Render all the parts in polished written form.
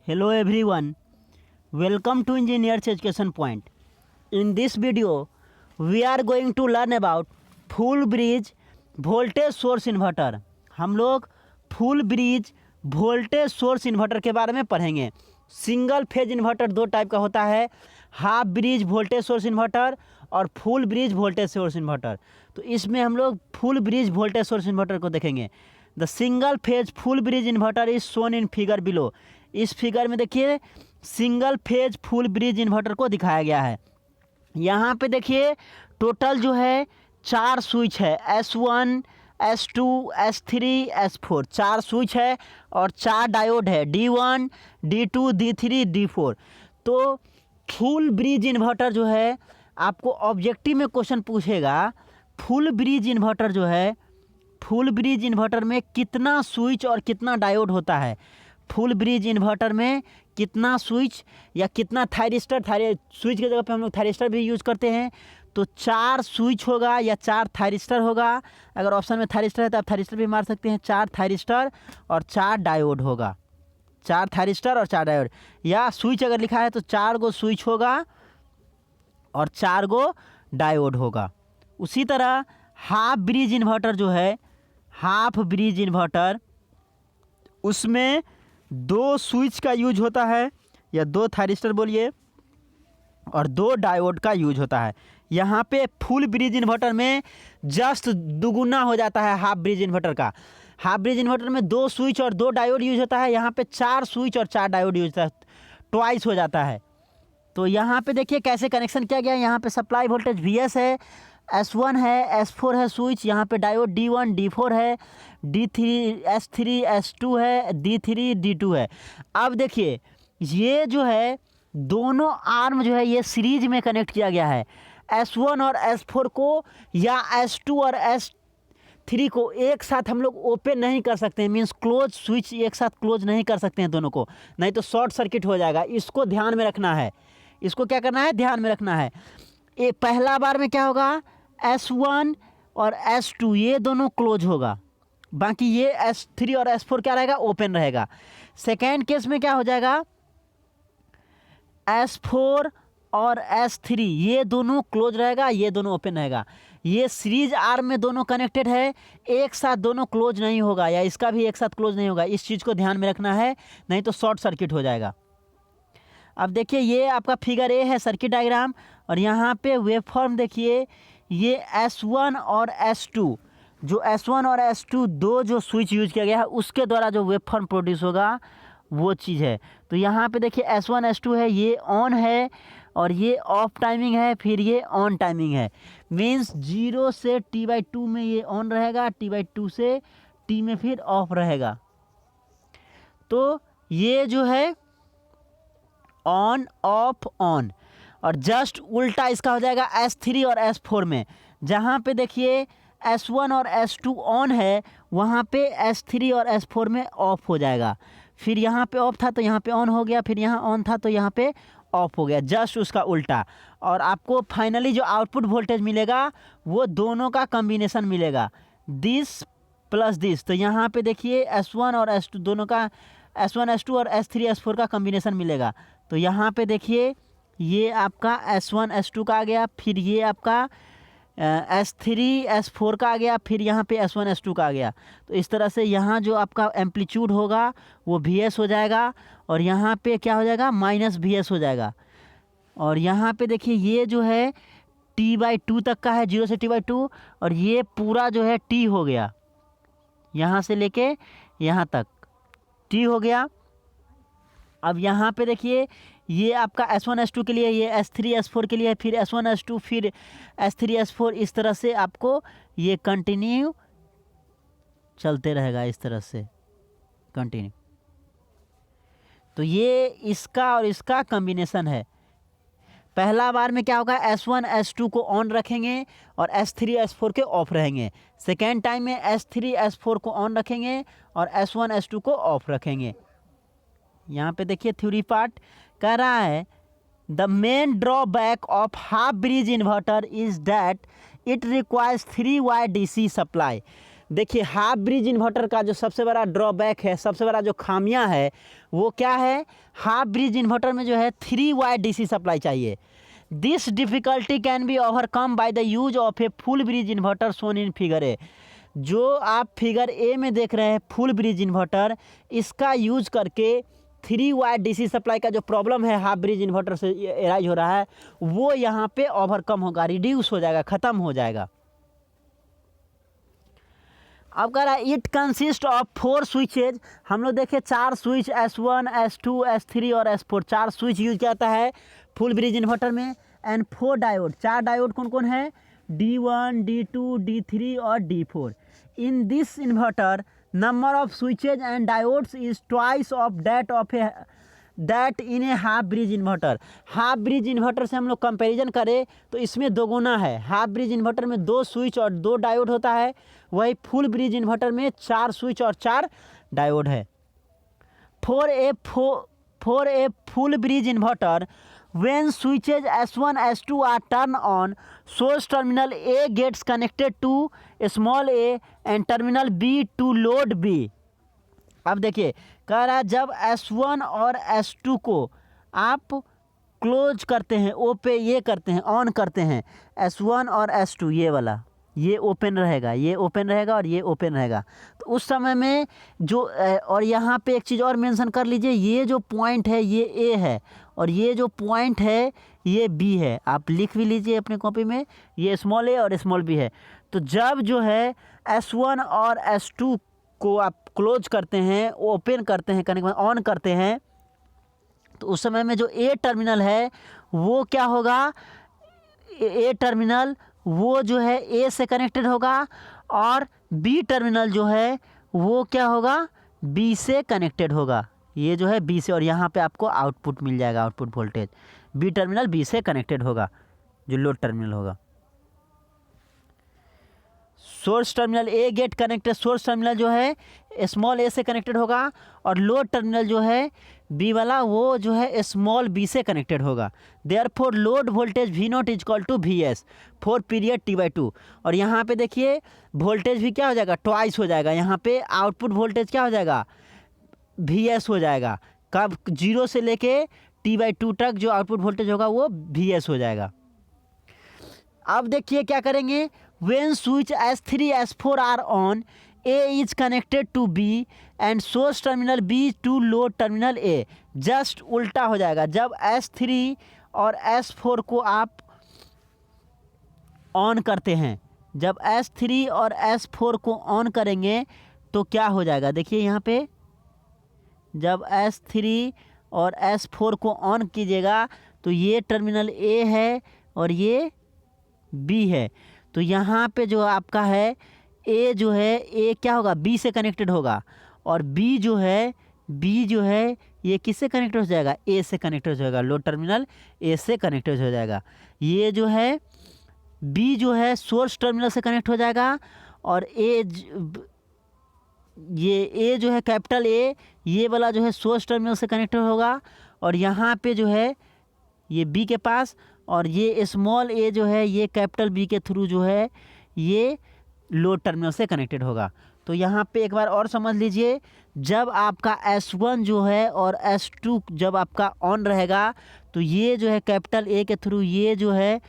Hello everyone, welcome to Engineers Education Point. In this video, we are going to learn about full bridge voltage source inverter. हम लोग full bridge voltage source inverter के बारे में पढ़ेंगे। Single phase inverter दो type का होता है, half bridge voltage source inverter और full bridge voltage source inverter. तो इसमें हम लोग full bridge voltage source inverter को देखेंगे। The single phase full bridge inverter is shown in figure below. इस फिगर में देखिए single phase full bridge inverter को दिखाया गया है। यहाँ पे देखिए टोटल जो है 4 स्विच है, S1 S2 S3 S4 4 switch है और 4 डायोड है, D1 D2 D3 D4। तो फुल ब्रिज इन्वर्टर जो है आपको ऑब्जेक्टिव में क्वेश्चन पूछेगा, फुल ब्रिज इन्वर्टर जो है, फुल ब्रिज इन्वर्टर में कितना स्विच और कितना डायोड होता है। फुल ब्रिज इन्वर्टर में कितना स्विच या कितना थायरिस्टर, स्विच की जगह पे हम लोग थायरिस्टर भी यूज़ करते हैं। तो 4 स्विच होगा या 4 थायरिस्टर होगा। अगर ऑप्शन में थायरिस्टर है तो आप थायरिस्टर भी मार सकते हैं। 4 थायरिस्टर और 4 डायोड होगा, 4 थायरिस्टर और 4 डायोड। या स्विच अगर लिखा है तो 4 गो स्विच होगा और 4 गो डायोड होगा। उसी तरह हाफ ब्रिज इन्वर्टर जो है, हाफ ब्रिज इन्वर्टर, उसमें 2 स्विच का यूज होता है या 2 थायरिस्टर बोलिए और 2 डायोड का यूज होता है। यहाँ पे फुल ब्रिज इन्वर्टर में जस्ट दुगुना हो जाता है हाफ ब्रिज इन्वर्टर का। हाफ ब्रिज इन्वर्टर में 2 स्विच और 2 डायोड यूज होता है, यहाँ पे 4 स्विच और 4 डायोड यूज होता है, ट्वाइस हो जाता है। तो यहाँ पे देखिए कैसे कनेक्शन किया गया है। यहाँ पे सप्लाई वोल्टेज VS है, S1 है, S4 है स्विच, यहाँ पे डायोड D1 D4 है, D3 S3 S2 है, D3 D2 है। अब देखिए ये जो है दोनों आर्म जो है ये सीरीज में कनेक्ट किया गया है। S1 और S4 को या S2 और S3 को एक साथ हम लोग ओपन नहीं कर सकते हैं, मीन्स क्लोज स्विच एक साथ क्लोज नहीं कर सकते हैं दोनों को, नहीं तो शॉर्ट सर्किट हो जाएगा। इसको ध्यान में रखना है, इसको क्या करना है, ध्यान में रखना है। ये पहला बार में क्या होगा, S1 और S2 ये दोनों क्लोज होगा, बाकी ये S3 और S4 क्या रहेगा, ओपन रहेगा। सेकेंड केस में क्या हो जाएगा, S4 और S3 ये दोनों क्लोज रहेगा, ये दोनों ओपन रहेगा। ये सीरीज आर्म में दोनों कनेक्टेड है, एक साथ दोनों क्लोज नहीं होगा, या इसका भी एक साथ क्लोज नहीं होगा। इस चीज़ को ध्यान में रखना है, नहीं तो शॉर्ट सर्किट हो जाएगा। अब देखिए ये आपका फिगर ए है सर्किट डायग्राम, और यहाँ पे वेवफॉर्म देखिए, ये S1 और S2, जो S1 और S2 दो जो स्विच यूज किया गया है उसके द्वारा जो वेवफॉर्म प्रोड्यूस होगा वो चीज़ है। तो यहाँ पे देखिए S1 S2 है, ये ऑन है और ये ऑफ टाइमिंग है, फिर ये ऑन टाइमिंग है। मीन्स 0 से T/2 में ये ऑन रहेगा, T/2 से T में फिर ऑफ रहेगा। तो ये जो है ऑन ऑफ ऑन, और जस्ट उल्टा इसका हो जाएगा S3 और S4 में। जहाँ पे देखिए S1 और S2 ऑन है वहाँ पे S3 और S4 में ऑफ हो जाएगा। फिर यहाँ पे ऑफ था तो यहाँ पे ऑन हो गया, फिर यहाँ ऑन था तो यहाँ पे ऑफ हो गया, जस्ट उसका उल्टा। और आपको फाइनली जो आउटपुट वोल्टेज मिलेगा वो दोनों का कॉम्बिनेशन मिलेगा, दिस प्लस दिस। तो यहाँ पे देखिए S1 और S2 दोनों का, S1 S2 और S3 S4 का कॉम्बिनेशन मिलेगा। तो यहाँ पे देखिए ये आपका S1 S2 का आ गया, फिर ये आपका S3 S4 का आ गया, फिर यहाँ पे S1 S2 का आ गया। तो इस तरह से यहाँ जो आपका एम्पलीट्यूड होगा वो VS हो जाएगा, और यहाँ पे क्या हो जाएगा, -VS हो जाएगा। और यहाँ पे देखिए ये जो है T/2 तक का है, 0 से T/2, और ये पूरा जो है T हो गया, यहाँ से लेके यहाँ तक T हो गया। अब यहाँ पे देखिए ये आपका S1 S2 के लिए, ये S3 S4 के लिए, फिर S1 S2, फिर S3 S4, इस तरह से आपको ये कंटिन्यू चलते रहेगा, इस तरह से कंटिन्यू। तो ये इसका और इसका कॉम्बिनेशन है। पहला बार में क्या होगा, S1 S2 को ऑन रखेंगे और S3 S4 के ऑफ रहेंगे। सेकेंड टाइम में S3 S4 को ऑन रखेंगे और S1 S2 को ऑफ रखेंगे। यहाँ पे देखिए थ्योरी पार्ट कह रहा है, the main drawback of half bridge inverter is that it requires 3 wire DC supply. देखिए हाफ ब्रिज इन्वर्टर का जो सबसे बड़ा ड्रॉबैक है, सबसे बड़ा जो खामियां है वो क्या है, हाफ ब्रिज इन्वर्टर में जो है 3 वायर डीसी सप्लाई चाहिए। This difficulty can be overcome by the use of a full bridge inverter shown in figure A. जो आप फिगर ए में देख रहे हैं फुल ब्रिज इन्वर्टर, इसका यूज करके 3 वायर डीसी सप्लाई का जो प्रॉब्लम है हाफ ब्रिज इन्वर्टर से एराइज हो रहा है वो यहाँ पे ओवरकम होगा, रिड्यूस हो जाएगा, ख़त्म हो जाएगा। अब कह रहा है इट कंसिस्ट ऑफ 4 स्विचेज। हम लोग देखें 4 स्विच S1, S2, S3 और S4, 4 स्विच यूज किया जाता है फुल ब्रिज इन्वर्टर में। एंड 4 डायोड, 4 डायोड कौन कौन है, D1, D2, D3 और D4। In this inverter number of switches and diodes is twice of that in A half bridge inverter. Half bridge inverter से हम लोग कंपैरिजन करें तो इसमें दोगुना है। हाफ ब्रिज इन्वर्टर में 2 स्विच और 2 डायोड होता है, वही फुल ब्रिज इन्वर्टर में 4 स्विच और 4 डायोड है। For a full bridge inverter when switches S1, S2 are turned on, source terminal A gets connected to small a and terminal B to load B। अब देखिए कह रहा है जब S1 और S2 को आप क्लोज करते हैं, ओ पे ये करते हैं, ऑन करते हैं, S1 और S2 ये वाला, ये ओपन रहेगा, ये ओपन रहेगा और ये ओपन रहेगा। तो उस समय में जो और यहाँ पे एक चीज़ और मेंशन कर लीजिए, ये जो पॉइंट है ये ए है और ये जो पॉइंट है ये बी है। आप लिख भी लीजिए अपने कॉपी में, ये स्मॉल ए और स्मॉल बी है। तो जब जो है S1 और S2 को आप क्लोज करते हैं, ओपन करते हैं, कनेक्ट ऑन करते हैं, तो उस समय में जो ए टर्मिनल है वो क्या होगा, ए टर्मिनल वो जो है ए से कनेक्टेड होगा और बी टर्मिनल जो है वो क्या होगा, बी से कनेक्टेड होगा। ये जो है बी से, और यहाँ पे आपको आउटपुट मिल जाएगा, output voltage B terminal B से कनेक्टेड होगा, जो लोड टर्मिनल होगा। Source terminal A gate connected, source terminal जो है स्मॉल ए से कनेक्टेड होगा और लोड टर्मिनल जो है बी वाला वो जो है स्मॉल बी से कनेक्टेड होगा। Therefore load voltage V0 is equal to VS for period T/2। और यहाँ पे देखिए वोल्टेज भी क्या हो जाएगा, ट्वाइस हो जाएगा। यहाँ पे आउटपुट वोल्टेज क्या हो जाएगा, VS हो जाएगा। कब, 0 से लेके T/2 तक जो आउटपुट वोल्टेज होगा वो VS हो जाएगा। अब देखिए क्या करेंगे, when switch S3, S4 are on, A is connected to B and source terminal B to load terminal A। Just उल्टा हो जाएगा। जब S3 और S4 को आप ऑन करते हैं, जब S3 और S4 को ऑन करेंगे तो क्या हो जाएगा, देखिए यहाँ पे जब S3 और S4 को ऑन कीजिएगा तो ये टर्मिनल A है और ये B है। तो यहाँ पे जो आपका है ए जो है, ए क्या होगा, बी से कनेक्टेड होगा और बी जो है ये किससे कनेक्टेड हो जाएगा, ए से कनेक्टेड हो जाएगा। लोड टर्मिनल ए से कनेक्टेड हो जाएगा। ये जो है बी जो है सोर्स टर्मिनल से कनेक्ट हो जाएगा और ए जो है कैपिटल ए, ये वाला जो है सोर्स टर्मिनल से कनेक्टेड होगा और यहाँ पे जो है ये बी के पास, और ये स्मॉल ए जो है ये कैपिटल बी के थ्रू जो है ये लोड टर्मिनल से कनेक्टेड होगा। तो यहाँ पे एक बार और समझ लीजिए, जब आपका S1 जो है और S2 जब आपका ऑन रहेगा तो ये जो है कैपिटल ए के थ्रू ये जो है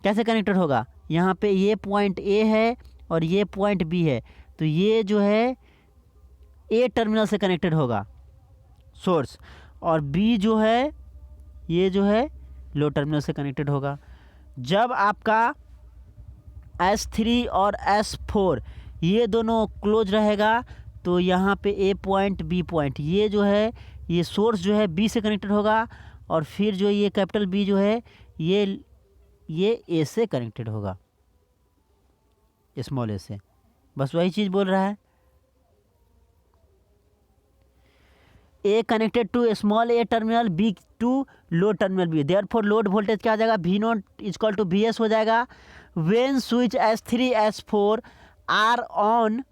कैसे कनेक्टेड होगा, यहाँ पे ये पॉइंट ए है और ये पॉइंट बी है, तो ये जो है ए टर्मिनल से कनेक्टेड होगा सोर्स, और बी जो है ये जो है लोड टर्मिनल से कनेक्टेड होगा। जब आपका S3 और S4 ये दोनों क्लोज रहेगा तो यहाँ पे ए पॉइंट बी पॉइंट ये जो है ये सोर्स जो है बी से कनेक्टेड होगा और फिर जो ये कैपिटल बी जो है ये ए से कनेक्टेड होगा, स्मॉल ए से। बस वही चीज़ बोल रहा है। A connected to small A terminal, B to load terminal B. Therefore load voltage क्या हो जाएगा, V0 is equal to VS हो जाएगा। When switch S3 S4 are on,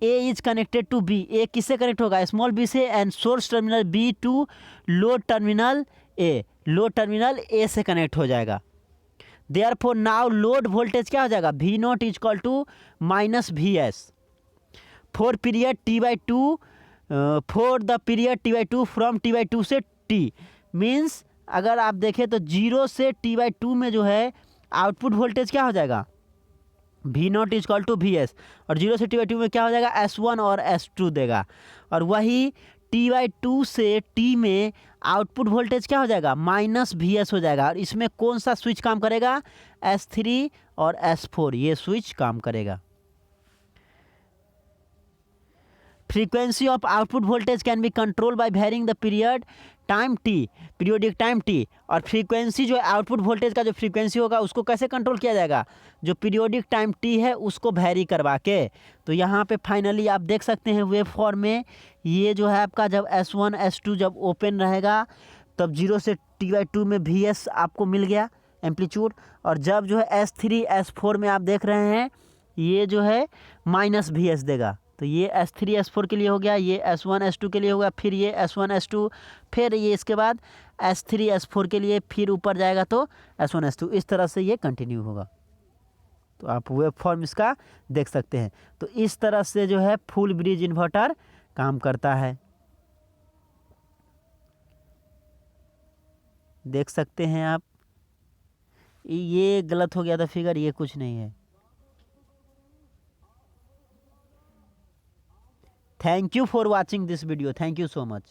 A is connected to B, A किससे connect होगा, small B से, and source terminal B to load terminal A, load terminal A से connect हो जाएगा। Therefore now load voltage क्या हो जाएगा, V0 is equal to -VS। For period T/2 for the period T/2 from T/2 से T means अगर आप देखें तो 0 से T/2 में जो है आउटपुट वोल्टेज क्या हो जाएगा, V0 is equal to VS, और 0 से T/2 में क्या हो जाएगा, S1 और S2 देगा। और वही T/2 से T में आउटपुट वोल्टेज क्या हो जाएगा, -VS हो जाएगा। और इसमें कौन सा स्विच काम करेगा, S3 और S4 ये स्विच काम करेगा। Frequency of output voltage can be control by varying the period time T, periodic time T. और फ्रीक्वेंसी जो आउटपुट वोल्टेज का जो फ्रीक्वेंसी होगा उसको कैसे कंट्रोल किया जाएगा, जो पीरियोडिक टाइम टी है उसको वैरी करवा के। तो यहाँ पे फाइनली आप देख सकते हैं वेव फॉर्म में, ये जो है आपका जब S1 S2 जब ओपन रहेगा तब 0 से T/2 में VS आपको मिल गया एम्पलीट्यूड, और जब जो है S3 S4 में आप देख रहे हैं ये जो है -VS देगा। तो ये S3 S4 के लिए हो गया, ये S1 S2 के लिए होगा, फिर ये S1 S2, फिर ये इसके बाद S3 S4 के लिए, फिर ऊपर जाएगा तो S1 S2, इस तरह से ये कंटिन्यू होगा। तो आप वेव फॉर्म इसका देख सकते हैं। तो इस तरह से जो है फुल ब्रिज इन्वर्टर काम करता है, देख सकते हैं आप। ये गलत हो गया था फिगर, ये कुछ नहीं है। Thank you for watching this video. Thank you so much.